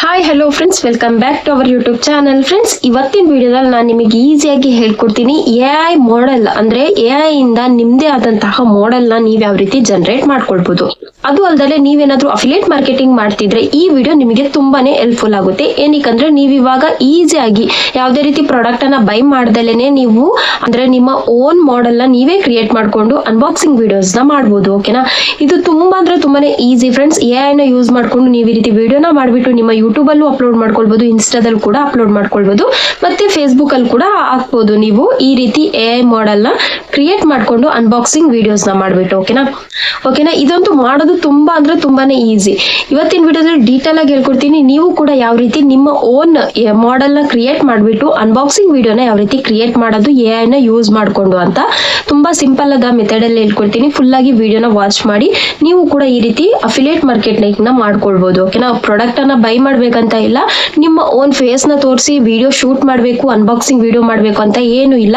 Hi hello friends, welcome back to our YouTube channel. Friends, ಇವತ್ತಿನ ವಿಡಿಯೋದಲ್ಲಿ ನಾನು ನಿಮಗೆ ಈಸಿಯಾಗಿ ಹೇಳ್ಕೊಡ್ತೀನಿ AI ಮಾಡೆಲ್ ಅಂದ್ರೆ AI ಇಂದ ನಿಮ್ದೇ ಆದಂತಹ ಮಾಡೆಲ್ ನ ನೀವು ಯಾವ ರೀತಿ ಜನರೇಟ್ ಮಾಡ್ಕೊಳ್ಬಹುದು. ಅದು ಅಲ್ಲದೆ ನೀವೇನಾದ್ರೂ ಅಫಿಲಿಯೇಟ್ ಮಾರ್ಕೆಟಿಂಗ್ ಮಾಡ್ತಿದ್ರೆ ಈ ವಿಡಿಯೋ ನಿಮಗೆ ತುಂಬಾನೇ ಹೆಲ್ಪ್ಫುಲ್ ಆಗುತ್ತೆ. ಏನಕ್ಕಂದ್ರೆ ನೀವು ಇವಾಗ ಈಸಿಯಾಗಿ ಯಾವುದೇ ರೀತಿ ಪ್ರಾಡಕ್ಟ್ ಅನ್ನ ಬೈ ಮಾಡ್ದಲೇನೆ ನೀವು ಅಂದ್ರೆ ನಿಮ್ಮ ಓನ್ ಮಾಡೆಲ್ ನ ನೀವೇ ಕ್ರಿಯೇಟ್ ಮಾಡ್ಕೊಂಡು ಅನ್ಬಾಕ್ಸಿಂಗ್ ವಿಡಿಯೋಸ್ ನ ಮಾಡಬಹುದು. ಓಕೆನಾ, ಇದು ತುಂಬಾ ಅಂದ್ರೆ ತುಂಬಾನೇ ಈಸಿ ಫ್ರೆಂಡ್ಸ್. AI ನ ಯೂಸ್ ಮಾಡ್ಕೊಂಡು ನೀವು ಈ ರೀತಿ ವಿಡಿಯೋನ ಮಾಡ್ಬಿಟ್ಟು ನಿಮ್ಮ ಯೂಟ್ಯೂಬ್ ಅಲ್ಲೂ ಅಪ್ಲೋಡ್ ಮಾಡ್ಕೊಳ್ಬಹುದು, ಇನ್ಸ್ಟಾದಲ್ಲಿ ಕೂಡ ಅಪ್ಲೋಡ್ ಮಾಡ್ಕೊಳ್ಬಹುದು, ಮತ್ತೆ ಫೇಸ್ಬುಕ್ ಅಲ್ಲಿ ಕೂಡ ಹಾಕ್ಬಹುದು. ನೀವು ಈ ರೀತಿ AI ಮಾಡೆಲ್ ನ ಕ್ರಿಯೇಟ್ ಮಾಡ್ಕೊಂಡು ಅನ್ಬಾಕ್ಸಿಂಗ್ ವಿಡಿಯೋಸ್ ನ ಮಾಡ್ಬಿಟ್ಟು. ಓಕೆನಾ, ಇದಂತೂ ಮಾಡೋದು ತುಂಬಾ ಅಂದ್ರೆ ತುಂಬಾನೇ ಈಸಿ. ಇವತ್ತಿನ ವಿಡಿಯೋದಲ್ಲಿ ಡೀಟೇಲ್ ಆಗಿ ಹೇಳ್ಕೊಡ್ತೀನಿ. ನೀವು ಕೂಡ ಯಾವ ರೀತಿ ನಿಮ್ಮ ಓನ್ ಮಾಡೆಲ್ ನ ಕ್ರಿಯೇಟ್ ಮಾಡ್ಬಿಟ್ಟು ಅನ್ಬಾಕ್ಸಿಂಗ್ ವಿಡಿಯೋನ ಯಾವ ರೀತಿ ಕ್ರಿಯೇಟ್ ಮಾಡೋದು AI ನ ಯೂಸ್ ಮಾಡ್ಕೊಂಡು ಅಂತ ತುಂಬಾ ಸಿಂಪಲ್ ಆದ ಮೆಥಡ್ ಅಲ್ಲಿ ಹೇಳ್ಕೊಡ್ತೀನಿ. ಫುಲ್ ಆಗಿ ವಿಡಿಯೋನ ವಾಚ್ ಮಾಡಿ ನೀವು ಕೂಡ ಈ ರೀತಿ ಅಫಿಲಿಯೇಟ್ ಮಾರ್ಕೆಟಿಂಗ್ ನ ಮಾಡ್ಕೊಳ್ಬಹುದು. ಓಕೆನಾ, ಪ್ರಾಡಕ್ಟ್ ಅನ್ನ ಬೈ ಮಾಡ್ಬೇಕಂತ ಇಲ್ಲ, ನಿಮ್ಮ ಓನ್ ಫೇಸ್ ನ ತೋರಿಸಿ ವಿಡಿಯೋ ಶೂಟ್ ಮಾಡಬೇಕು, ಅನ್ಬಾಕ್ಸಿಂಗ್ ವಿಡಿಯೋ ಮಾಡಬೇಕು ಅಂತ ಏನು ಇಲ್ಲ.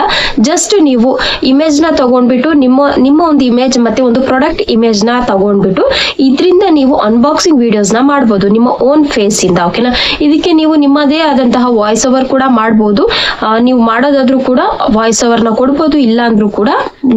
ಜಸ್ಟ್ ನೀವು ಇಮೇಜ್ ನ ತಗೊಂಡ್ಬಿಟ್ಟು ನಿಮ್ಮ ಒಂದು ಇಮೇಜ್ ಮತ್ತೆ ಒಂದು ಪ್ರಾಡಕ್ಟ್ ಇಮೇಜ್ ನ ತಗೊಂಡ್ಬಿಟ್ಟು ಇದರಿಂದ ನೀವು ಅನ್ಬಾಕ್ಸಿಂಗ್ ವಿಡಿಯೋಸ್ ನ ಮಾಡಬಹುದು ನಿಮ್ಮ ಓನ್ ಫೇಸ್ ಇಂದ. ಓಕೆನಾ, ಇದಕ್ಕೆ ನೀವು ನಿಮ್ಮದೇ ಆದಂತಹ ವಾಯ್ಸ್ ಓವರ್ ಕೂಡ ಮಾಡಬಹುದು. ನೀವು ಮಾಡೋದಾದ್ರೂ ಕೂಡ ವಾಯ್ಸ್ ಓವರ್ ನ ಕೊಡಬಹುದು, ಇಲ್ಲ ಅಂದ್ರೂ ಕೂಡ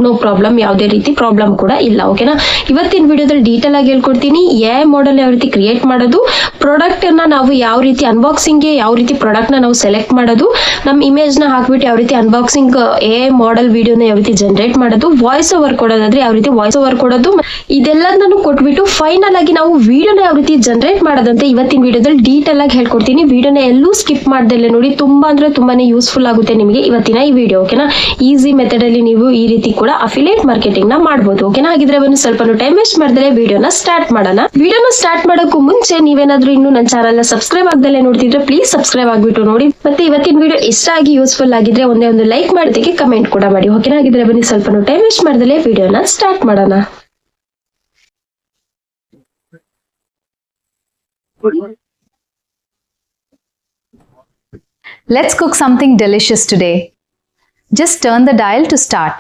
ನೋ ಪ್ರಾಬ್ಲಮ್, ಯಾವುದೇ ರೀತಿ ಪ್ರಾಬ್ಲಮ್ ಕೂಡ ಇಲ್ಲ. ಓಕೆನಾ, ಇವತ್ತಿನ ವಿಡಿಯೋದಲ್ಲಿ ಡೀಟೇಲ್ ಆಗಿ ಹೇಳ್ಕೊಡ್ತೀನಿ AI ಮಾಡೆಲ್ ಯಾವ ರೀತಿ ಕ್ರಿಯೇಟ್ ಮಾಡೋದು, ಪ್ರಾಡಕ್ಟ್ ಅನ್ನ ನಾವು ಯಾವ ರೀತಿ ಅನ್ಬಾಕ್ಸಿಂಗ್ ಗೆ ಯಾವ ರೀತಿ ಪ್ರಾಡಕ್ಟ್ ನ ನಾವು ಸೆಲೆಕ್ಟ್ ಮಾಡೋದು, ನಮ್ಮ ಇಮೇಜ್ ನ ಹಾಕ್ಬಿಟ್ಟು ಯಾವ ರೀತಿ ಅನ್ಬಾಕ್ಸಿಂಗ್ AI ಮಾಡೆಲ್ ವಿಡಿಯೋನ ಯಾವ ರೀತಿ ಜನರೇಟ್ ಮಾಡೋದು, ವಾಯ್ಸ್ ಓವರ್ ಕೊಡೋದಾದ್ರೆ ಯಾವ ರೀತಿ ವಾಯ್ಸ್ ಓವರ್ ಕೊಡೋದು, ಇದೆಲ್ಲದನ್ನು ಕೊಟ್ಬಿಟ್ಟು ಫೈನಲ್ ಆಗಿ ನಾವು ವಿಡಿಯೋನ ಯಾವ ರೀತಿ ಜನರೇಟ್ ಮಾಡೋದಂತ ಇವತ್ತಿನ ವಿಡಿಯೋದಲ್ಲಿ ಡೀಟೇಲ್ ಆಗಿ ಹೇಳ್ಕೊಡ್ತೀನಿ. ವಿಡಿಯೋನ ಎಲ್ಲೂ ಸ್ಕಿಪ್ ಮಾಡ್ದಲ್ಲೇ ನೋಡಿ, ತುಂಬಾ ಅಂದ್ರೆ ತುಂಬಾನೇ ಯೂಸ್ಫುಲ್ ಆಗುತ್ತೆ ನಿಮಗೆ ಇವತ್ತಿನ ಈ ವಿಡಿಯೋ. ಓಕೆನಾ, ಈಸಿ ಮೆಥಡ್ ಅಲ್ಲಿ ನೀವು ಈ ರೀತಿ ಕೂಡ ಅಫಿಲಿಯೇಟ್ ಮಾರ್ಕೆಟಿಂಗ್ ನ ಮಾಡಬಹುದು. ಓಕೆನಾ, ಹಾಗಿದ್ರೆ ಒಂದು ಸ್ವಲ್ಪ ಟೈಮ್ ವೇಸ್ಟ್ ಮಾಡಿದ್ರೆ ವಿಡಿಯೋನ ಸ್ಟಾರ್ಟ್ ಮಾಡೋಣ. ವಿಡಿಯೋನ ಸ್ಟಾರ್ಟ್ ಮಾಡೋಕ್ಕೂ ಮುಂಚೆ ನೀವೇನಾದ್ರೂ ಇನ್ನು ನನ್ನ ಚಾನಲ್ ನ ಸಬ್ಸ್ಕ್ರೈಬ್ ಆಗದಲ್ಲೇ ನೋಡ್ತಿದ್ರೆ ಪ್ಲೀಸ್ ಸಬ್ಸ್ಕ್ರೈಬ್ ಆಗ್ಬಿಟ್ಟು ನೋಡಿ. ಮತ್ತೆ ಇವತ್ತಿನ ವಿಡಿಯೋ ಇಷ್ಟ ಆಗಿ ಯೂಸ್ಫುಲ್ ಆಗಿದ್ರೆ ಒಂದೇ ಒಂದು ಲೈಕ್ ಮಾಡೋದಕ್ಕೆ ಕಮೆಂಟ್ ಕೂಡ ಮಾಡಿ. ಓಕೆನಾ, ಹಾಗಿದ್ರೆ ಬನ್ನಿ ಸ್ವಲ್ಪ ಟೈಮ್ ವೇಸ್ಟ್ ಮಾಡ್ದಲ್ಲೇ ವಿಡಿಯೋನ ಸ್ಟಾರ್ಟ್ ಮಾಡೋಣ. Let's cook something delicious today. Just turn the dial to start.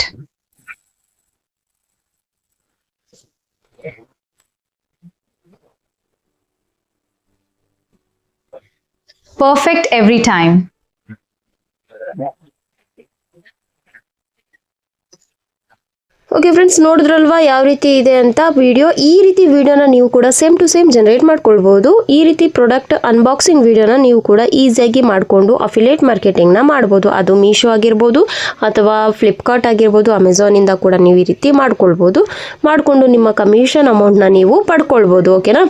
Perfect every time. Okay friends, ನೋಡಿದ್ರಲ್ವಾ ಯಾವ ರೀತಿ ಇದೆ ಅಂತ ವಿಡಿಯೋ. ಈ ರೀತಿ ವಿಡಿಯೋನ ನೀವು ಕೂಡ ಸೇಮ್ ಟು ಸೇಮ್ ಜನರೇಟ್ ಮಾಡ್ಕೊಳ್ಬಹುದು. ಈ ರೀತಿ ಪ್ರಾಡಕ್ಟ್ ಅನ್ಬಾಕ್ಸಿಂಗ್ ವಿಡಿಯೋನ ನೀವು ಕೂಡ ಈಸಿಯಾಗಿ ಮಾಡಿಕೊಂಡು ಅಫಿಲಿಯೇಟ್ ಮಾರ್ಕೆಟಿಂಗ್ ನ ಮಾಡ್ಬೋದು. ಅದು ಮೀಶೋ ಆಗಿರ್ಬೋದು ಅಥವಾ ಫ್ಲಿಪ್ಕಾರ್ಟ್ ಆಗಿರ್ಬೋದು, ಅಮೆಝಾನ್ ಇಂದ ಕೂಡ ನೀವು ಈ ರೀತಿ ಮಾಡ್ಕೊಳ್ಬಹುದು. ಮಾಡಿಕೊಂಡು ನಿಮ್ಮ ಕಮಿಷನ್ ಅಮೌಂಟ್ ನ ನೀವು ಪಡ್ಕೊಳ್ಬಹುದು. ಓಕೆನಾ,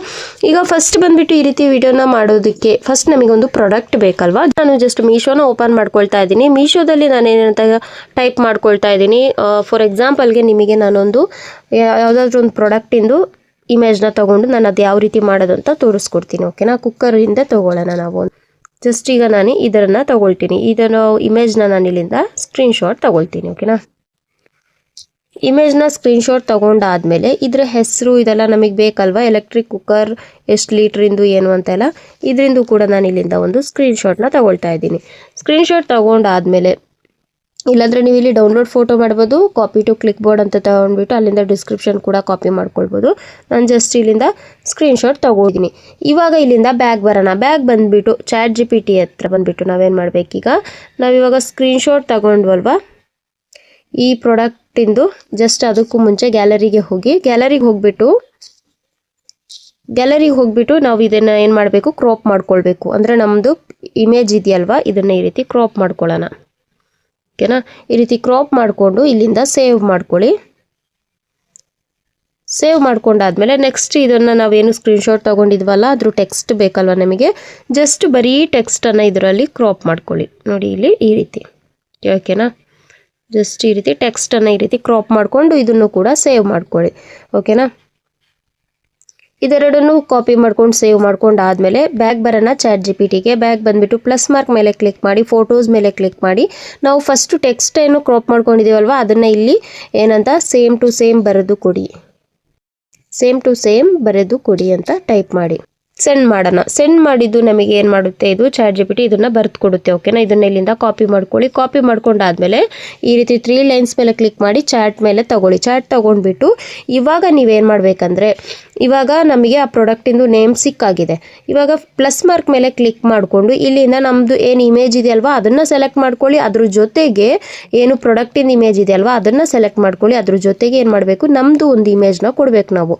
ಈಗ ಫಸ್ಟ್ ಬಂದ್ಬಿಟ್ಟು ಈ ರೀತಿ ವಿಡಿಯೋನ ಮಾಡೋದಕ್ಕೆ ಫಸ್ಟ್ ನಮಗೊಂದು ಪ್ರಾಡಕ್ಟ್ ಬೇಕಲ್ವಾ. ನಾನು ಜಸ್ಟ್ ಮೀಶೋನ ಓಪನ್ ಮಾಡ್ಕೊಳ್ತಾ ಇದ್ದೀನಿ. ಮೀಶೋದಲ್ಲಿ ನಾನು ಏನಂತ ಟೈಪ್ ಮಾಡ್ಕೊಳ್ತಾ ಇದ್ದೀನಿ. ಫಾರ್ ಎಕ್ಸಾಂಪಲ್ಗೆ ನಿಮಗೆ ನಾನೊಂದು ಯಾವುದಾದ್ರೂ ಒಂದು ಪ್ರಾಡಕ್ಟಿಂದು ಇಮೇಜ್ನ ತಗೊಂಡು ನಾನು ಅದು ಯಾವ ರೀತಿ ಮಾಡೋದು ಅಂತ ತೋರಿಸ್ಕೊಡ್ತೀನಿ. ಓಕೆನಾ, ಕುಕ್ಕರಿಂದ ತಗೊಳ್ಳೋಣ ನಾವು. ಜಸ್ಟ್ ಈಗ ನಾನು ಇದನ್ನು ತಗೊಳ್ತೀನಿ. ಇದನ್ನು ಇಮೇಜ್ನ ನಾನು ಇಲ್ಲಿಂದ ಸ್ಕ್ರೀನ್ಶಾಟ್ ತಗೊಳ್ತೀನಿ. ಓಕೆನಾ, ಇಮೇಜ್ನ ಸ್ಕ್ರೀನ್ಶಾಟ್ ತಗೊಂಡಾದ್ಮೇಲೆ ಇದರ ಹೆಸರು ಇದೆಲ್ಲ ನಮಗೆ ಬೇಕಲ್ವಾ, ಎಲೆಕ್ಟ್ರಿಕ್ ಕುಕ್ಕರ್ ಎಷ್ಟು ಲೀಟ್ರಿಂದು ಏನು ಅಂತೆಲ್ಲ, ಇದರಿಂದ ಕೂಡ ನಾನು ಇಲ್ಲಿಂದ ಒಂದು ಸ್ಕ್ರೀನ್ಶಾಟ್ನ ತಗೊಳ್ತಾ ಇದ್ದೀನಿ. ಸ್ಕ್ರೀನ್ಶಾಟ್ ತಗೊಂಡಾದ್ಮೇಲೆ ಇಲ್ಲಾಂದರೆ ನೀವು ಇಲ್ಲಿ ಡೌನ್ಲೋಡ್ ಫೋಟೋ ಮಾಡ್ಬೋದು, ಕಾಪಿ ಟು ಕ್ಲಿಕ್ ಬೋರ್ಡ್ ಅಂತ ತಗೊಂಡ್ಬಿಟ್ಟು ಅಲ್ಲಿಂದ ಡಿಸ್ಕ್ರಿಪ್ಷನ್ ಕೂಡ ಕಾಪಿ ಮಾಡ್ಕೊಳ್ಬೋದು. ನಾನು ಜಸ್ಟ್ ಇಲ್ಲಿಂದ ಸ್ಕ್ರೀನ್ಶಾಟ್ ತಗೊಂಡಿದ್ದೀನಿ. ಇವಾಗ ಇಲ್ಲಿಂದ ಬ್ಯಾಗ್ ಬರೋಣ. ಬ್ಯಾಗ್ ಬಂದುಬಿಟ್ಟು ChatGPT ಹತ್ರ ಬಂದುಬಿಟ್ಟು ನಾವೇನು ಮಾಡಬೇಕೀಗ, ನಾವಿವಾಗ ಸ್ಕ್ರೀನ್ಶಾಟ್ ತಗೊಂಡ್ವಲ್ವ ಈ ಪ್ರಾಡಕ್ಟಿಂದು, ಜಸ್ಟ್ ಅದಕ್ಕೂ ಮುಂಚೆ ಗ್ಯಾಲರಿಗೆ ಹೋಗ್ಬಿಟ್ಟು ನಾವು ಇದನ್ನು ಏನು ಮಾಡಬೇಕು, ಕ್ರಾಪ್ ಮಾಡ್ಕೊಳ್ಬೇಕು. ಅಂದರೆ ನಮ್ಮದು ಇಮೇಜ್ ಇದೆಯಲ್ವಾ, ಇದನ್ನು ಈ ರೀತಿ ಕ್ರಾಪ್ ಮಾಡ್ಕೊಳ್ಳೋಣ. ಓಕೆನಾ, ಈ ರೀತಿ ಕ್ರಾಪ್ ಮಾಡಿಕೊಂಡು ಇಲ್ಲಿಂದ ಸೇವ್ ಮಾಡ್ಕೊಳ್ಳಿ. ಸೇವ್ ಮಾಡ್ಕೊಂಡಾದ್ಮೇಲೆ ನೆಕ್ಸ್ಟ್ ಇದನ್ನು ನಾವೇನು ಸ್ಕ್ರೀನ್ಶಾಟ್ ತೊಗೊಂಡಿದ್ವಲ್ಲ ಅದ್ರ ಟೆಕ್ಸ್ಟ್ ಬೇಕಲ್ವ ನಮಗೆ, ಜಸ್ಟ್ ಬರೀ ಟೆಕ್ಸ್ಟನ್ನು ಇದರಲ್ಲಿ ಕ್ರಾಪ್ ಮಾಡ್ಕೊಳ್ಳಿ. ನೋಡಿ ಇಲ್ಲಿ ಈ ರೀತಿ. ಓಕೆನಾ, ಜಸ್ಟ್ ಈ ರೀತಿ ಟೆಕ್ಸ್ಟನ್ನು ಈ ರೀತಿ ಕ್ರಾಪ್ ಮಾಡಿಕೊಂಡು ಇದನ್ನು ಕೂಡ ಸೇವ್ ಮಾಡ್ಕೊಳ್ಳಿ. ಓಕೆನಾ, ಇದೆರಡನ್ನು ಕಾಪಿ ಮಾಡ್ಕೊಂಡು ಸೇವ್ ಮಾಡ್ಕೊಂಡಾದ್ಮೇಲೆ ಬ್ಯಾಗ್ ಬರೋಣ ChatGPTಗೆ. ಬ್ಯಾಗ್ ಬಂದುಬಿಟ್ಟು ಪ್ಲಸ್ ಮಾರ್ಕ್ ಮೇಲೆ ಕ್ಲಿಕ್ ಮಾಡಿ, ಫೋಟೋಸ್ ಮೇಲೆ ಕ್ಲಿಕ್ ಮಾಡಿ, ನಾವು ಫಸ್ಟು ಟೆಕ್ಸ್ಟ್ ಏನು ಕ್ರಾಪ್ ಮಾಡ್ಕೊಂಡಿದ್ದೀವಲ್ವ ಅದನ್ನು ಇಲ್ಲಿ ಏನಂತ ಸೇಮ್ ಟು ಸೇಮ್ ಬರೆದು ಕೊಡಿ ಅಂತ ಟೈಪ್ ಮಾಡಿ. ಸೆಂಡ್ ಮಾಡೋಣ. ಸೆಂಡ್ ಮಾಡಿದ್ದು ನಮಗೆ ಏನು ಮಾಡುತ್ತೆ, ಇದು ChatGPT ಇದನ್ನು ಬರೆದು ಕೊಡುತ್ತೆ. ಓಕೆನಾ, ಇದನ್ನ ಇಲ್ಲಿಂದ ಕಾಪಿ ಮಾಡ್ಕೊಳ್ಳಿ. ಕಾಪಿ ಮಾಡ್ಕೊಂಡಾದ್ಮೇಲೆ ಈ ರೀತಿ 3 ಲೈನ್ಸ್ ಮೇಲೆ ಕ್ಲಿಕ್ ಮಾಡಿ ಚಾಟ್ ಮೇಲೆ ತಗೊಳ್ಳಿ. ಚಾಟ್ ತಗೊಂಡ್ಬಿಟ್ಟು ಇವಾಗ ನೀವೇನು ಮಾಡಬೇಕಂದ್ರೆ, ಇವಾಗ ನಮಗೆ ಆ ಪ್ರಾಡಕ್ಟಿಂದು ನೇಮ್ ಸಿಕ್ಕಾಗಿದೆ. ಇವಾಗ ಪ್ಲಸ್ ಮಾರ್ಕ್ ಮೇಲೆ ಕ್ಲಿಕ್ ಮಾಡಿಕೊಂಡು ಇಲ್ಲಿಂದ ನಮ್ಮದು ಏನು ಇಮೇಜ್ ಇದೆಯಲ್ವಾ ಅದನ್ನು ಸೆಲೆಕ್ಟ್ ಮಾಡ್ಕೊಳ್ಳಿ. ಅದ್ರ ಜೊತೆಗೆ ಏನು ಪ್ರಾಡಕ್ಟಿಂದ ಇಮೇಜ್ ಇದೆಯಲ್ವಾ ಅದನ್ನು ಸೆಲೆಕ್ಟ್ ಮಾಡ್ಕೊಳ್ಳಿ. ಅದ್ರ ಜೊತೆಗೆ ಏನು ಮಾಡಬೇಕು, ನಮ್ಮದು ಒಂದು ಇಮೇಜ್ನ ಕೊಡಬೇಕು. ನಾವು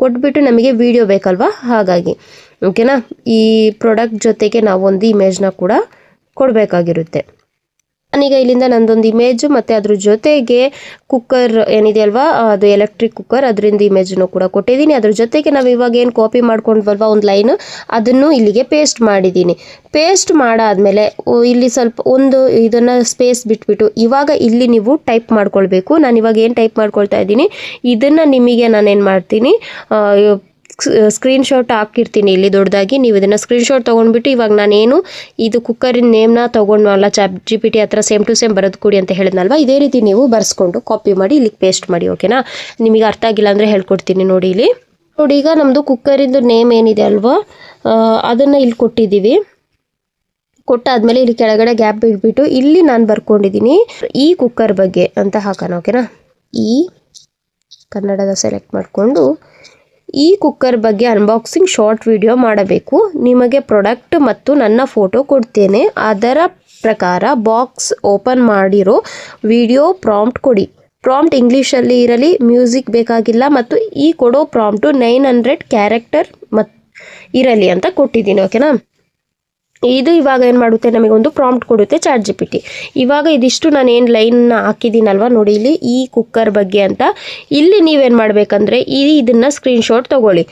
ಕೊಟ್ಬಿಟ್ಟು ನಮಗೆ ವಿಡಿಯೋ ಬೇಕಲ್ವಾ, ಹಾಗಾಗಿ ಓಕೆನಾ, ಈ ಪ್ರಾಡಕ್ಟ್ ಜೊತೆಗೆ ನಾವು ಒಂದು ಇಮೇಜ್ನ ಕೂಡ ಕೊಡಬೇಕಾಗಿರುತ್ತೆ. ನಾನೀಗ ಇಲ್ಲಿಂದ ನಂದೊಂದು ಇಮೇಜು ಮತ್ತು ಅದ್ರ ಜೊತೆಗೆ ಕುಕ್ಕರ್ ಏನಿದೆ ಅಲ್ವಾ, ಅದು ಎಲೆಕ್ಟ್ರಿಕ್ ಕುಕ್ಕರ್, ಅದರಿಂದ ಇಮೇಜನ್ನು ಕೂಡ ಕೊಟ್ಟಿದ್ದೀನಿ. ಅದ್ರ ಜೊತೆಗೆ ನಾವು ಇವಾಗ ಏನು ಕಾಪಿ ಮಾಡ್ಕೊಂಡ್ವಲ್ವಾ ಒಂದು ಲೈನ್, ಅದನ್ನು ಇಲ್ಲಿಗೆ ಪೇಸ್ಟ್ ಮಾಡಿದ್ದೀನಿ. ಪೇಸ್ಟ್ ಮಾಡಾದ್ಮೇಲೆ ಇಲ್ಲಿ ಸ್ವಲ್ಪ ಒಂದು ಇದನ್ನು ಸ್ಪೇಸ್ ಬಿಟ್ಬಿಟ್ಟು ಇವಾಗ ಇಲ್ಲಿ ನೀವು ಟೈಪ್ ಮಾಡ್ಕೊಳ್ಬೇಕು. ನಾನು ಇವಾಗ ಏನು ಟೈಪ್ ಮಾಡ್ಕೊಳ್ತಾ ಇದ್ದೀನಿ ಇದನ್ನು ನಿಮಗೆ ನಾನೇನು ಮಾಡ್ತೀನಿ, ಸ್ಕ್ರೀನ್ಶಾಟ್ ಹಾಕಿರ್ತೀನಿ ಇಲ್ಲಿ ದೊಡ್ಡದಾಗಿ. ನೀವು ಇದನ್ನು ಸ್ಕ್ರೀನ್ಶಾಟ್ ತೊಗೊಂಡ್ಬಿಟ್ಟು ಇವಾಗ ನಾನೇನು ಇದು ಕುಕ್ಕರಿನ ನೇಮ್ನ ತೊಗೊಂಡ್ವಲ್ಲ ChatGPT ಹತ್ರ ಸೇಮ್ ಟು ಸೇಮ್ ಬರೆದು ಕೊಡಿ ಅಂತ ಹೇಳಿದ್ನಲ್ವ, ಇದೇ ರೀತಿ ನೀವು ಬರೆಸ್ಕೊಂಡು ಕಾಪಿ ಮಾಡಿ ಇಲ್ಲಿಗೆ ಪೇಸ್ಟ್ ಮಾಡಿ. ಓಕೆನಾ, ನಿಮಗೆ ಅರ್ಥ ಆಗಿಲ್ಲ ಅಂದರೆ ಹೇಳ್ಕೊಡ್ತೀನಿ ನೋಡಿ. ಇಲ್ಲಿ ನೋಡಿ, ಈಗ ನಮ್ಮದು ಕುಕ್ಕರಿಂದು ನೇಮ್ ಏನಿದೆ ಅಲ್ವಾ ಅದನ್ನು ಇಲ್ಲಿ ಕೊಟ್ಟಿದ್ದೀವಿ. ಕೊಟ್ಟಾದ್ಮೇಲೆ ಇಲ್ಲಿ ಕೆಳಗಡೆ ಗ್ಯಾಪ್ ಬಿಟ್ಬಿಟ್ಟು ಇಲ್ಲಿ ನಾನು ಬರ್ಕೊಂಡಿದ್ದೀನಿ ಈ ಕುಕ್ಕರ್ ಬಗ್ಗೆ ಅಂತ ಹಾಕೋಣ. ಓಕೆನಾ, ಈ ಕನ್ನಡದ ಸೆಲೆಕ್ಟ್ ಮಾಡಿಕೊಂಡು ಈ ಕುಕ್ಕರ್ ಬಗ್ಗೆ ಅನ್ಬಾಕ್ಸಿಂಗ್ ಶಾರ್ಟ್ ವಿಡಿಯೋ ಮಾಡಬೇಕು. ನಿಮಗೆ ಪ್ರಾಡಕ್ಟ್ ಮತ್ತು ನನ್ನ ಫೋಟೋ ಕೊಡ್ತೇನೆ. ಅದರ ಪ್ರಕಾರ ಬಾಕ್ಸ್ ಓಪನ್ ಮಾಡಿರೋ ವಿಡಿಯೋ ಪ್ರಾಂಪ್ಟ್ ಕೊಡಿ. ಪ್ರಾಂಪ್ಟ್ ಇಂಗ್ಲೀಷಲ್ಲಿ ಇರಲಿ, ಮ್ಯೂಸಿಕ್ ಬೇಕಾಗಿಲ್ಲ, ಮತ್ತು ಈ ಕೊಡೋ ಪ್ರಾಂಪ್ಟು 900 ಕ್ಯಾರೆಕ್ಟರ್ ಇರಲಿ ಅಂತ ಕೊಟ್ಟಿದ್ದೀನಿ. ಓಕೆನಾ, ಇದು ಇವಾಗ ಏನು ಮಾಡುತ್ತೆ, ನಮಗೊಂದು ಪ್ರಾಂಪ್ಟ್ ಕೊಡುತ್ತೆ ChatGPT. ಇವಾಗ ಇದಿಷ್ಟು ನಾನು ಏನು ಲೈನ್ನ ಹಾಕಿದ್ದೀನಲ್ವ ನೋಡಿ ಇಲ್ಲಿ, ಈ ಕುಕ್ಕರ್ ಬಗ್ಗೆ ಅಂತ. ಇಲ್ಲಿ ನೀವೇನು ಮಾಡಬೇಕಂದ್ರೆ ಇದನ್ನು ಸ್ಕ್ರೀನ್ಶಾಟ್ ತೊಗೊಳ್ಳಿ.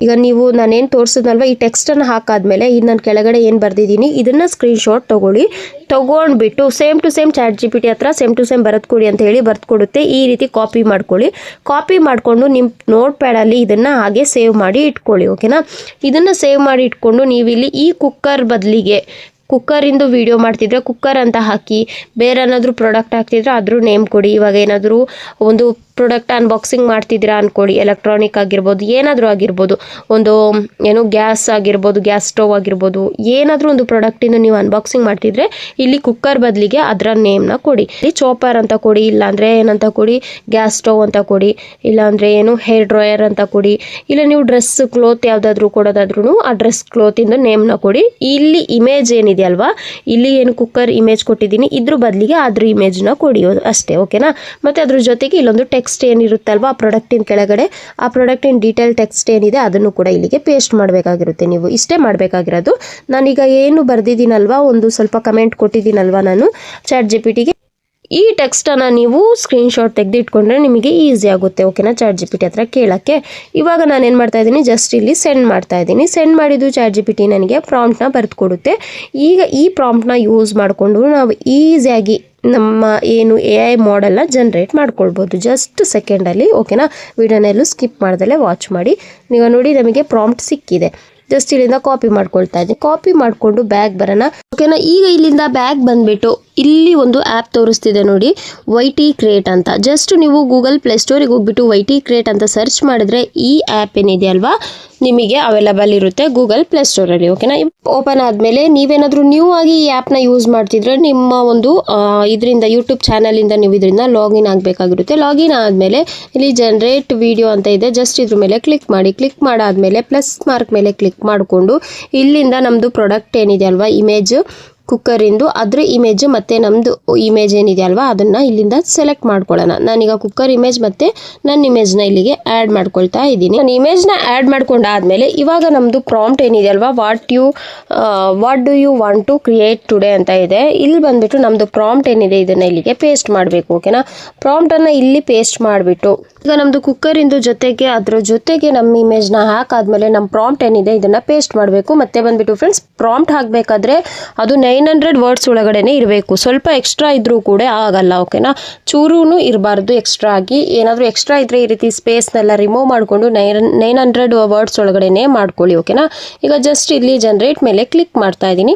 ಈಗ ನೀವು ನಾನೇನು ತೋರಿಸಿದ್ನಲ್ವ ಈ ಟೆಕ್ಸ್ಟನ್ನು ಹಾಕಾದ್ಮೇಲೆ ಇದು ನಾನು ಕೆಳಗಡೆ ಏನು ಬರೆದಿದ್ದೀನಿ ಇದನ್ನು ಸ್ಕ್ರೀನ್ಶಾಟ್ ತೊಗೊಳ್ಳಿ. ತೊಗೊಂಡ್ಬಿಟ್ಟು ಸೇಮ್ ಟು ಸೇಮ್ ChatGPT ಹತ್ರ ಸೇಮ್ ಟು ಸೇಮ್ ಬರೆದು ಕೊಡಿ ಅಂತ ಹೇಳಿ ಬರೆದು ಕೊಡುತ್ತೆ. ಈ ರೀತಿ ಕಾಪಿ ಮಾಡ್ಕೊಳ್ಳಿ. ಕಾಪಿ ಮಾಡಿಕೊಂಡು ನಿಮ್ಮ ನೋಟ್ ಪ್ಯಾಡಲ್ಲಿ ಇದನ್ನು ಹಾಗೆ ಸೇವ್ ಮಾಡಿ ಇಟ್ಕೊಳ್ಳಿ. ಓಕೆನಾ, ಇದನ್ನು ಸೇವ್ ಮಾಡಿ ಇಟ್ಕೊಂಡು ನೀವಿಲ್ಲಿ ಈ ಕುಕ್ಕರ್ ಬದಲಿಗೆ ಕುಕ್ಕರಿಂದು ವಿಡಿಯೋ ಮಾಡ್ತಿದ್ರೆ ಕುಕ್ಕರ್ ಅಂತ ಹಾಕಿ, ಬೇರೆ ಏನಾದರೂ ಪ್ರಾಡಕ್ಟ್ ಹಾಕ್ತಿದ್ರೆ ಅದ್ರ ನೇಮ್ ಕೊಡಿ. ಇವಾಗ ಏನಾದರೂ ಒಂದು ಪ್ರಾಡಕ್ಟ್ ಅನ್ಬಾಕ್ಸಿಂಗ್ ಮಾಡ್ತಿದ್ದೀರಾ ಅಂದ್ಕೊಳ್ಳಿ, ಎಲೆಕ್ಟ್ರಾನಿಕ್ ಆಗಿರ್ಬೋದು, ಏನಾದರೂ ಆಗಿರ್ಬೋದು, ಒಂದು ಏನು ಗ್ಯಾಸ್ ಆಗಿರ್ಬೋದು, ಗ್ಯಾಸ್ ಸ್ಟವ್ ಆಗಿರ್ಬೋದು, ಏನಾದರೂ ಒಂದು ಪ್ರಾಡಕ್ಟಿಂದ ನೀವು ಅನ್ಬಾಕ್ಸಿಂಗ್ ಮಾಡ್ತಿದ್ರೆ ಇಲ್ಲಿ ಕುಕ್ಕರ್ ಬದಲಿಗೆ ಅದರ ನೇಮ್ನ ಕೊಡಿ. ಇಲ್ಲಿ ಚಾಪರ್ ಅಂತ ಕೊಡಿ, ಇಲ್ಲಾಂದರೆ ಏನಂತ ಕೊಡಿ, ಗ್ಯಾಸ್ ಸ್ಟವ್ ಅಂತ ಕೊಡಿ, ಇಲ್ಲಾಂದರೆ ಏನು ಹೇರ್ ಡ್ರೈಯರ್ ಅಂತ ಕೊಡಿ. ಇಲ್ಲ ನೀವು ಡ್ರೆಸ್ ಕ್ಲೋತ್ ಯಾವುದಾದ್ರೂ ಕೊಡೋದಾದ್ರೂ ಆ ಡ್ರೆಸ್ ಕ್ಲೋತಿಂದ ನೇಮ್ನ ಕೊಡಿ. ಇಲ್ಲಿ ಇಮೇಜ್ ಏನಿದೆ ಅಲ್ವಾ, ಇಲ್ಲಿ ಏನು ಕುಕ್ಕರ್ ಇಮೇಜ್ ಕೊಟ್ಟಿದ್ದೀನಿ ಇದ್ರ ಬದಲಿಗೆ ಅದ್ರ ಇಮೇಜ್ನ ಕೊಡಿ ಅಷ್ಟೇ. ಓಕೆನಾ, ಮತ್ತು ಅದ್ರ ಜೊತೆಗೆ ಇಲ್ಲೊಂದು ಟೆಕ್ಸ್ಟ್ ಏನಿರುತ್ತಲ್ವ ಆ ಪ್ರಾಡಕ್ಟಿನ ಕೆಳಗಡೆ, ಆ ಪ್ರಾಡಕ್ಟಿನ ಡೀಟೇಲ್ ಟೆಕ್ಸ್ಟ್ ಏನಿದೆ ಅದನ್ನು ಕೂಡ ಇಲ್ಲಿಗೆ ಪೇಸ್ಟ್ ಮಾಡಬೇಕಾಗಿರುತ್ತೆ. ನೀವು ಇಷ್ಟೇ ಮಾಡಬೇಕಾಗಿರೋದು. ನಾನೀಗ ಏನು ಬರೆದಿದ್ದೀನಲ್ವ, ಒಂದು ಸ್ವಲ್ಪ ಕಮೆಂಟ್ ಕೊಟ್ಟಿದ್ದೀನಲ್ವ ನಾನು ChatGPTಗೆ, ಈ ಟೆಕ್ಸ್ಟನ್ನು ನೀವು ಸ್ಕ್ರೀನ್ಶಾಟ್ ತೆಗೆದು ಇಟ್ಕೊಂಡ್ರೆ ನಿಮಗೆ ಈಸಿ ಆಗುತ್ತೆ. ಓಕೆನಾ, ChatGPT ಹತ್ರ ಕೇಳೋಕ್ಕೆ. ಇವಾಗ ನಾನೇನು ಮಾಡ್ತಾ ಇದ್ದೀನಿ, ಜಸ್ಟ್ ಇಲ್ಲಿ ಸೆಂಡ್ ಮಾಡ್ತಾ ಇದ್ದೀನಿ. ಸೆಂಡ್ ಮಾಡಿದ್ದು ChatGPT ನನಗೆ ಪ್ರಾಂಪ್ಟ್ನ ಬರೆದು ಕೊಡುತ್ತೆ. ಈಗ ಈ ಪ್ರಾಂಪ್ಟ್ನ ಯೂಸ್ ಮಾಡಿಕೊಂಡು ನಾವು ಈಸಿಯಾಗಿ ನಮ್ಮ ಏನು AI ಮಾಡೆಲ್ನ ಜನ್ರೇಟ್ ಮಾಡ್ಕೊಳ್ಬೋದು ಜಸ್ಟ್ ಸೆಕೆಂಡಲ್ಲಿ. ಓಕೆನಾ, ವಿಡಿಯೋನೆಲ್ಲೂ ಸ್ಕಿಪ್ ಮಾಡ್ದಲೇ ವಾಚ್ ಮಾಡಿ. ನೀವು ನೋಡಿ ನಮಗೆ ಪ್ರಾಂಪ್ಟ್ ಸಿಕ್ಕಿದೆ. ಜಸ್ಟ್ ಇಲ್ಲಿಂದ ಕಾಪಿ ಮಾಡ್ಕೊಳ್ತಾ ಇದ್ದೀನಿ. ಕಾಪಿ ಮಾಡಿಕೊಂಡು ಬ್ಯಾಗ್ ಬರೋಣ. ಓಕೆನಾ, ಈಗ ಇಲ್ಲಿಂದ ಬ್ಯಾಗ್ ಬಂದುಬಿಟ್ಟು ಇಲ್ಲಿ ಒಂದು ಆ್ಯಪ್ ತೋರಿಸ್ತಿದೆ ನೋಡಿ, YT ಕ್ರಿಯೇಟ್ ಅಂತ. ಜಸ್ಟ್ ನೀವು ಗೂಗಲ್ ಪ್ಲೇಸ್ಟೋರಿಗೆ ಹೋಗ್ಬಿಟ್ಟು YT ಕ್ರಿಯೇಟ್ ಅಂತ ಸರ್ಚ್ ಮಾಡಿದ್ರೆ ಈ ಆ್ಯಪ್ ಏನಿದೆ ಅಲ್ವಾ ನಿಮಗೆ ಅವೈಲಬಲ್ ಇರುತ್ತೆ ಗೂಗಲ್ ಪ್ಲೇಸ್ಟೋರಲ್ಲಿ. ಓಕೆನಾ, ಓಪನ್ ಆದಮೇಲೆ ನೀವೇನಾದರೂ ನ್ಯೂ ಆಗಿ ಈ ಆ್ಯಪ್ನ ಯೂಸ್ ಮಾಡ್ತಿದ್ರೆ ನಿಮ್ಮ ಒಂದು ಇದರಿಂದ ಯೂಟ್ಯೂಬ್ ಚಾನಲಿಂದ ನೀವು ಇದರಿಂದ ಲಾಗಿನ್ ಆಗಬೇಕಾಗಿರುತ್ತೆ. ಲಾಗಿನ್ ಆದಮೇಲೆ ಇಲ್ಲಿ ಜನರೇಟ್ ವಿಡಿಯೋ ಅಂತ ಇದೆ, ಜಸ್ಟ್ ಇದ್ರ ಮೇಲೆ ಕ್ಲಿಕ್ ಮಾಡಿ. ಕ್ಲಿಕ್ ಮಾಡಾದಮೇಲೆ ಪ್ಲಸ್ ಮಾರ್ಕ್ ಮೇಲೆ ಕ್ಲಿಕ್ ಮಾಡಿಕೊಂಡು ಇಲ್ಲಿಂದ ನಮ್ಮದು ಪ್ರಾಡಕ್ಟ್ ಏನಿದೆ ಅಲ್ವಾ ಇಮೇಜ್ ಕುಕ್ಕರಿಂದು ಅದ್ರ ಇಮೇಜ್ ಮತ್ತು ನಮ್ಮದು ಇಮೇಜ್ ಏನಿದೆ ಅಲ್ವಾ ಅದನ್ನು ಇಲ್ಲಿಂದ ಸೆಲೆಕ್ಟ್ ಮಾಡ್ಕೊಳ್ಳೋಣ. ನಾನೀಗ ಕುಕ್ಕರ್ ಇಮೇಜ್ ಮತ್ತು ನನ್ನ ಇಮೇಜ್ನ ಇಲ್ಲಿಗೆ ಆ್ಯಡ್ ಮಾಡ್ಕೊಳ್ತಾ ಇದ್ದೀನಿ. ನಾನು ಇಮೇಜ್ನ ಆ್ಯಡ್ ಮಾಡ್ಕೊಂಡಾದ್ಮೇಲೆ ಇವಾಗ ನಮ್ಮದು ಪ್ರಾಂಪ್ಟ್ ಏನಿದೆ ಅಲ್ವಾ what do you want to create today ಅಂತ ಇದೆ. ಇಲ್ಲಿ ಬಂದುಬಿಟ್ಟು ನಮ್ಮದು ಪ್ರಾಂಪ್ಟ್ ಏನಿದೆ ಇದನ್ನು ಇಲ್ಲಿಗೆ ಪೇಸ್ಟ್ ಮಾಡಬೇಕು. ಓಕೆನಾ, ಪ್ರಾಂಪ್ಟನ್ನು ಇಲ್ಲಿ ಪೇಸ್ಟ್ ಮಾಡಿಬಿಟ್ಟು ಈಗ ನಮ್ಮದು ಕುಕ್ಕರಿಂದು ಜೊತೆಗೆ ಅದ್ರ ಜೊತೆಗೆ ನಮ್ಮ ಇಮೇಜ್ನ ಹಾಕಾದ್ಮೇಲೆ ನಮ್ಮ ಪ್ರಾಂಪ್ಟ್ ಏನಿದೆ ಇದನ್ನು ಪೇಸ್ಟ್ ಮಾಡಬೇಕು. ಮತ್ತೆ ಬಂದುಬಿಟ್ಟು ಫ್ರೆಂಡ್ಸ್ ಪ್ರಾಂಪ್ಟ್ ಹಾಕಬೇಕಾದ್ರೆ ಅದು 900 ವರ್ಡ್ಸ್ ಒಳಗಡೆನೆ ಇರಬೇಕು. ಸ್ವಲ್ಪ ಎಕ್ಸ್ಟ್ರಾ ಇದ್ರೂ ಕೂಡ ಆಗಲ್ಲ, ಓಕೆನಾ. ಚೂರೂ ಇರಬಾರ್ದು ಎಕ್ಸ್ಟ್ರಾ ಆಗಿ. ಏನಾದರೂ ಎಕ್ಸ್ಟ್ರಾ ಇದ್ರೆ ಈ ರೀತಿ ಸ್ಪೇಸ್ನೆಲ್ಲ ರಿಮೂವ್ ಮಾಡಿಕೊಂಡು 900 ವರ್ಡ್ಸ್ ಒಳಗಡೆನೆ ಮಾಡ್ಕೊಳ್ಳಿ, ಓಕೆನಾ. ಈಗ ಜಸ್ಟ್ ಇಲ್ಲಿ ಜನರೇಟ್ ಮೇಲೆ ಕ್ಲಿಕ್ ಮಾಡ್ತಾ ಇದ್ದೀನಿ.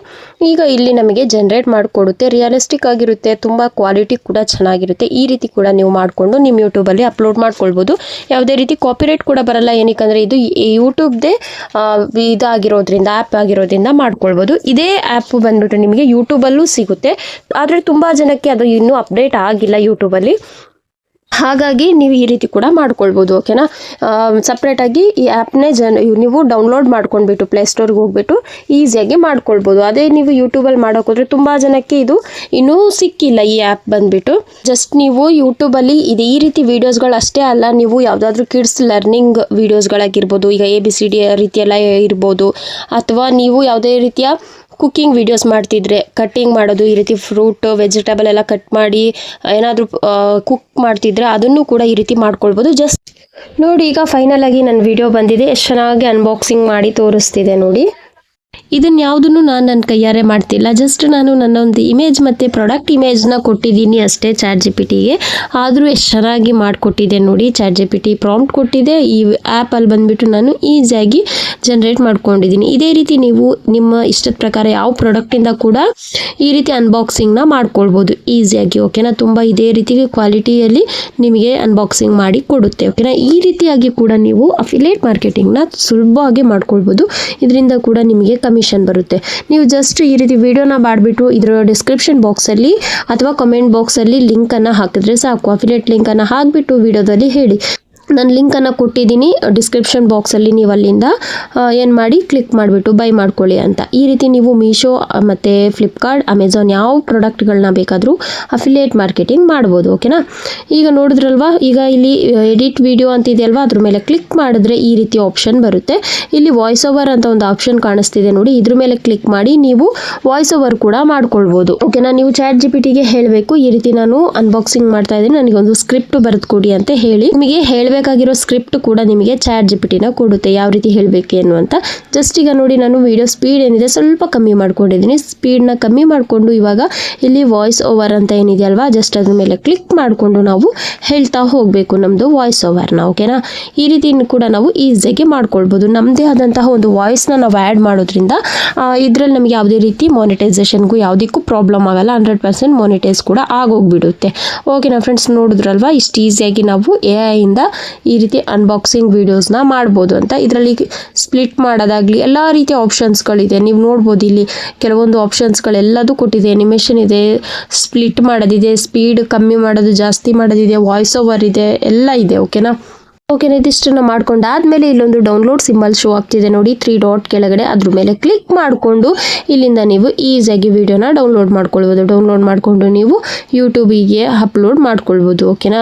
ಈಗ ಇಲ್ಲಿ ನಮಗೆ ಜನರೇಟ್ ಮಾಡಿಕೊಡುತ್ತೆ. ರಿಯಲಿಸ್ಟಿಕ್ ಆಗಿರುತ್ತೆ, ತುಂಬ ಕ್ವಾಲಿಟಿ ಕೂಡ ಚೆನ್ನಾಗಿರುತ್ತೆ. ಈ ರೀತಿ ಕೂಡ ನೀವು ಮಾಡಿಕೊಂಡು ನಿಮ್ಮ ಯೂಟ್ಯೂಬಲ್ಲಿ ಅಪ್ಲೋಡ್ ಮಾಡ್ಕೊಳ್ಬೋದು. ಯಾವುದೇ ರೀತಿ ಕಾಪಿರೈಟ್ ಕೂಡ ಬರಲ್ಲ. ಏನಕ್ಕಂದರೆ ಇದು ಯೂಟ್ಯೂಬ್ದೇ ಇದಾಗಿರೋದ್ರಿಂದ, ಆ್ಯಪ್ ಆಗಿರೋದ್ರಿಂದ ಮಾಡ್ಕೊಳ್ಬೋದು. ಇದೇ ಆ್ಯಪ್ ಬಂದ್ಬಿಟ್ಟು ನಿಮಗೆ ಯೂಟ್ಯೂಬಲ್ಲೂ ಸಿಗುತ್ತೆ. ಆದರೆ ತುಂಬ ಜನಕ್ಕೆ ಅದು ಇನ್ನೂ ಅಪ್ಡೇಟ್ ಆಗಿಲ್ಲ ಯೂಟ್ಯೂಬಲ್ಲಿ. ಹಾಗಾಗಿ ನೀವು ಈ ರೀತಿ ಕೂಡ ಮಾಡ್ಕೊಳ್ಬೋದು, ಓಕೆನಾ. ಸಪ್ರೇಟಾಗಿ ಈ ಆ್ಯಪ್ನೇ ನೀವು ಡೌನ್ಲೋಡ್ ಮಾಡ್ಕೊಂಡ್ಬಿಟ್ಟು ಪ್ಲೇಸ್ಟೋರ್ಗೆ ಹೋಗ್ಬಿಟ್ಟು ಈಸಿಯಾಗಿ ಮಾಡ್ಕೊಳ್ಬೋದು. ಅದೇ ನೀವು ಯೂಟ್ಯೂಬಲ್ಲಿ ಮಾಡೋಕ್ಕೋದ್ರೆ ತುಂಬ ಜನಕ್ಕೆ ಇದು ಇನ್ನೂ ಸಿಕ್ಕಿಲ್ಲ ಈ ಆ್ಯಪ್ ಬಂದುಬಿಟ್ಟು. ಜಸ್ಟ್ ನೀವು ಯೂಟ್ಯೂಬಲ್ಲಿ ಇದು ಈ ರೀತಿ ವೀಡಿಯೋಸ್ಗಳು ಅಷ್ಟೇ ಅಲ್ಲ, ನೀವು ಯಾವುದಾದ್ರೂ ಕಿಡ್ಸ್ ಲರ್ನಿಂಗ್ ವೀಡಿಯೋಸ್ಗಳಾಗಿರ್ಬೋದು, ಈಗ ABCD ರೀತಿಯೆಲ್ಲ ಇರ್ಬೋದು, ಅಥವಾ ನೀವು ಯಾವುದೇ ರೀತಿಯ ಕುಕ್ಕಿಂಗ್ ವೀಡಿಯೋಸ್ ಮಾಡ್ತಿದ್ರೆ, ಕಟ್ಟಿಂಗ್ ಮಾಡೋದು, ಈ ರೀತಿ ಫ್ರೂಟ್ ವೆಜಿಟೇಬಲ್ ಎಲ್ಲ ಕಟ್ ಮಾಡಿ ಏನಾದರೂ ಕುಕ್ ಮಾಡ್ತಿದ್ರೆ ಅದನ್ನು ಕೂಡ ಈ ರೀತಿ ಮಾಡ್ಕೊಳ್ಬೋದು. ಜಸ್ಟ್ ನೋಡಿ, ಈಗ ಫೈನಲ್ ಆಗಿ ನನ್ನ ವಿಡಿಯೋ ಬಂದಿದೆ. ಎಷ್ಟು ಚೆನ್ನಾಗಿ ಅನ್ಬಾಕ್ಸಿಂಗ್ ಮಾಡಿ ತೋರಿಸ್ತಿದೆ ನೋಡಿ. ಇದನ್ನು ಯಾವುದನ್ನು ನಾನು ನನ್ನ ಕೈಯಾರೆ ಮಾಡ್ತಿಲ್ಲ. ಜಸ್ಟ್ ನಾನು ನನ್ನೊಂದು ಇಮೇಜ್ ಮತ್ತು ಪ್ರಾಡಕ್ಟ್ ಇಮೇಜ್ನ ಕೊಟ್ಟಿದ್ದೀನಿ ಅಷ್ಟೇ ChatGPTಗೆ. ಆದರೂ ಎಷ್ಟು ಚೆನ್ನಾಗಿ ಮಾಡಿಕೊಟ್ಟಿದೆ ನೋಡಿ. ChatGPT ಪ್ರಾಂಪ್ಟ್ ಕೊಟ್ಟಿದೆ. ಈ ಆ್ಯಪಲ್ಲಿ ಬಂದುಬಿಟ್ಟು ನಾನು ಈಸಿಯಾಗಿ ಜನ್ರೇಟ್ ಮಾಡ್ಕೊಂಡಿದ್ದೀನಿ. ಇದೇ ರೀತಿ ನೀವು ನಿಮ್ಮ ಇಷ್ಟದ ಪ್ರಕಾರ ಯಾವ ಪ್ರಾಡಕ್ಟಿಂದ ಕೂಡ ಈ ರೀತಿ ಅನ್ಬಾಕ್ಸಿಂಗ್ನ ಮಾಡ್ಕೊಳ್ಬೋದು ಈಸಿಯಾಗಿ, ಓಕೆನಾ. ತುಂಬ ಇದೇ ರೀತಿ ಕ್ವಾಲಿಟಿಯಲ್ಲಿ ನಿಮಗೆ ಅನ್ಬಾಕ್ಸಿಂಗ್ ಮಾಡಿ ಕೊಡುತ್ತೆ, ಓಕೆನಾ. ಈ ರೀತಿಯಾಗಿ ಕೂಡ ನೀವು ಅಫಿಲಿಯೇಟ್ ಮಾರ್ಕೆಟಿಂಗ್ನ ಸುಲಭವಾಗಿ ಮಾಡ್ಕೊಳ್ಬೋದು. ಇದರಿಂದ ಕೂಡ ನಿಮಗೆ ಕಮಿಷನ್ ಬರುತ್ತೆ. ನೀವು ಜಸ್ಟ್ ಈ ರೀತಿ ವಿಡಿಯೋನ ಮಾಡಿಬಿಟ್ಟು ಇದರ ಡಿಸ್ಕ್ರಿಪ್ಷನ್ ಬಾಕ್ಸಲ್ಲಿ ಅಥವಾ ಕಮೆಂಟ್ ಬಾಕ್ಸಲ್ಲಿ ಲಿಂಕನ್ನು ಹಾಕಿದ್ರೆ ಸಾಕು. ಅಫಿಲಿಯೇಟ್ ಲಿಂಕನ್ನು ಹಾಕಿಬಿಟ್ಟು ವಿಡಿಯೋದಲ್ಲಿ ಹೇಳಿ, ನಾನು ಲಿಂಕನ್ನು ಕೊಟ್ಟಿದ್ದೀನಿ ಡಿಸ್ಕ್ರಿಪ್ಷನ್ ಬಾಕ್ಸಲ್ಲಿ, ನೀವು ಅಲ್ಲಿಂದ ಏನು ಮಾಡಿ ಕ್ಲಿಕ್ ಮಾಡಿಬಿಟ್ಟು ಬೈ ಮಾಡ್ಕೊಳ್ಳಿ ಅಂತ. ಈ ರೀತಿ ನೀವು ಮೀಶೋ ಮತ್ತು ಫ್ಲಿಪ್ಕಾರ್ಟ್, ಅಮೆಝಾನ್ ಯಾವ ಪ್ರಾಡಕ್ಟ್ಗಳನ್ನ ಬೇಕಾದರೂ ಅಫಿಲಿಯೇಟ್ ಮಾರ್ಕೆಟಿಂಗ್ ಮಾಡ್ಬೋದು, ಓಕೆನಾ. ಈಗ ನೋಡಿದ್ರಲ್ವಾ, ಈಗ ಇಲ್ಲಿ ಎಡಿಟ್ ವಿಡಿಯೋ ಅಂತ ಇದೆಯಲ್ವಾ, ಅದ್ರ ಮೇಲೆ ಕ್ಲಿಕ್ ಮಾಡಿದ್ರೆ ಈ ರೀತಿ ಆಪ್ಷನ್ ಬರುತ್ತೆ. ಇಲ್ಲಿ ವಾಯ್ಸ್ ಓವರ್ ಅಂತ ಒಂದು ಆಪ್ಷನ್ ಕಾಣಿಸ್ತಿದೆ ನೋಡಿ, ಇದ್ರ ಮೇಲೆ ಕ್ಲಿಕ್ ಮಾಡಿ ನೀವು ವಾಯ್ಸ್ ಓವರ್ ಕೂಡ ಮಾಡ್ಕೊಳ್ಬೋದು, ಓಕೆನಾ. ನೀವು ChatGPTಗೆ ಹೇಳಬೇಕು, ಈ ರೀತಿ ನಾನು ಅನ್ಬಾಕ್ಸಿಂಗ್ ಮಾಡ್ತಾ ಇದ್ದೀನಿ, ನನಗೊಂದು ಸ್ಕ್ರಿಪ್ಟ್ ಬರೆದು ಕೊಡಿ ಅಂತ ಹೇಳಿ. ನಿಮಗೆ ಬೇಕಾಗಿರೋ ಸ್ಕ್ರಿಪ್ಟ್ ಕೂಡ ನಿಮಗೆ ChatGPTನ ಕೊಡುತ್ತೆ, ಯಾವ ರೀತಿ ಹೇಳಬೇಕೇನು ಅಂತ. ಜಸ್ಟ್ ಈಗ ನೋಡಿ, ನಾನು ವಿಡಿಯೋ ಸ್ಪೀಡ್ ಏನಿದೆ ಸ್ವಲ್ಪ ಕಮ್ಮಿ ಮಾಡ್ಕೊಂಡಿದ್ದೀನಿ. ಸ್ಪೀಡ್ನ ಕಮ್ಮಿ ಮಾಡಿಕೊಂಡು ಇವಾಗ ಇಲ್ಲಿ ವಾಯ್ಸ್ ಓವರ್ ಅಂತ ಏನಿದೆ ಅಲ್ವಾ, ಜಸ್ಟ್ ಅದ್ರ ಮೇಲೆ ಕ್ಲಿಕ್ ಮಾಡಿಕೊಂಡು ನಾವು ಹೇಳ್ತಾ ಹೋಗಬೇಕು ನಮ್ಮದು ವಾಯ್ಸ್ ಓವರ್ನ, ಓಕೆನಾ. ಈ ರೀತಿ ಕೂಡ ನಾವು ಈಸಿಯಾಗಿ ಮಾಡ್ಕೊಳ್ಬೋದು. ನಮ್ಮದೇ ಆದಂತಹ ಒಂದು ವಾಯ್ಸ್ನ ನಾವು ಆ್ಯಡ್ ಮಾಡೋದ್ರಿಂದ ಇದರಲ್ಲಿ ನಮಗೆ ಯಾವುದೇ ರೀತಿ ಮಾನಿಟೈಸೇಷನ್ಗೂ ಯಾವುದಕ್ಕೂ ಪ್ರಾಬ್ಲಮ್ ಆಗಲ್ಲ. 100% ಮಾನಿಟೈಸ್ ಕೂಡ ಆಗೋಗ್ಬಿಡುತ್ತೆ, ಓಕೆನಾ ಫ್ರೆಂಡ್ಸ್. ನೋಡಿದ್ರಲ್ವಾ, ಇಷ್ಟು ಈಸಿಯಾಗಿ ನಾವು AI ಇಂದ ಈ ರೀತಿ ಅನ್ಬಾಕ್ಸಿಂಗ್ ವಿಡಿಯೋಸ್ನ ಮಾಡ್ಬೋದು ಅಂತ. ಇದರಲ್ಲಿ ಸ್ಪ್ಲಿಟ್ ಮಾಡೋದಾಗಲಿ ಎಲ್ಲ ರೀತಿಯ ಆಪ್ಷನ್ಸ್ಗಳಿದೆ, ನೀವು ನೋಡ್ಬೋದು. ಇಲ್ಲಿ ಕೆಲವೊಂದು ಆಪ್ಷನ್ಸ್ಗಳೆಲ್ಲದೂ ಕೊಟ್ಟಿದೆ. ಅನಿಮೇಷನ್ ಇದೆ, ಸ್ಪ್ಲಿಟ್ ಮಾಡೋದಿದೆ, ಸ್ಪೀಡ್ ಕಮ್ಮಿ ಮಾಡೋದು ಜಾಸ್ತಿ ಮಾಡೋದಿದೆ, ವಾಯ್ಸ್ ಓವರ್ ಇದೆ, ಎಲ್ಲ ಇದೆ, ಓಕೆನಾ. ಓಕೆನಾ, ಇದಿಷ್ಟನ್ನು ಮಾಡ್ಕೊಂಡಾದ್ಮೇಲೆ ಇಲ್ಲೊಂದು ಡೌನ್ಲೋಡ್ ಸಿಂಬಲ್ ಶೋ ಆಗ್ತಿದೆ ನೋಡಿ, 3 ಡಾಟ್ ಕೆಳಗಡೆ, ಅದ್ರ ಮೇಲೆ ಕ್ಲಿಕ್ ಮಾಡಿಕೊಂಡು ಇಲ್ಲಿಂದ ನೀವು ಈಸಿಯಾಗಿ ವಿಡಿಯೋನ ಡೌನ್ಲೋಡ್ ಮಾಡ್ಕೊಳ್ಬೋದು. ಡೌನ್ಲೋಡ್ ಮಾಡಿಕೊಂಡು ನೀವು ಯೂಟ್ಯೂಬಿಗೆ ಅಪ್ಲೋಡ್ ಮಾಡ್ಕೊಳ್ಬೋದು, ಓಕೆನಾ.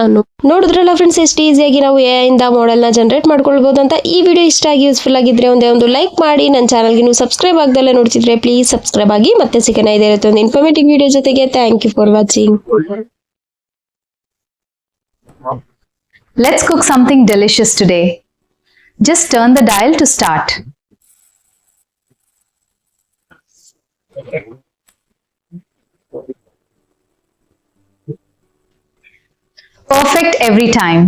ನೋಡಿದ್ರಲ್ಲ ಫ್ರೆಂಡ್ಸ್, ಎಷ್ಟು ಈಸಿಯಾಗಿ ನಾವು AI ಇಂದ ಮಾಡೆಲ್ನ ಜನರೇಟ್ ಮಾಡ್ಕೊಳ್ಬೋದು ಅಂತ. ಈ ವಿಡಿಯೋ ಇಷ್ಟ ಆಗಿ ಯೂಸ್ಫುಲ್ ಆಗಿದ್ರೆ ಒಂದು ಲೈಕ್ ಮಾಡಿ. ನನ್ನ ಚಾನಲ್ಗೆ ನೀವು ಸಬ್ಸ್ಕ್ರೈಬ್ ಆಗದಲ್ಲ ನೋಡ್ತಿದ್ರೆ ಪ್ಲೀಸ್ ಸಬ್ಸ್ಕ್ರೈಬ್ ಆಗಿ. ಮತ್ತೆ ಸಿಗೋಣ ಇದೇ ಇರುತ್ತೆ ಒಂದು ಇನ್ಫಾರ್ಮೇಟಿವ್ ವಿಡಿಯೋ ಜೊತೆಗೆ. Thank you for watching. Let's cook something delicious today. Just turn the dial to start. Perfect every time.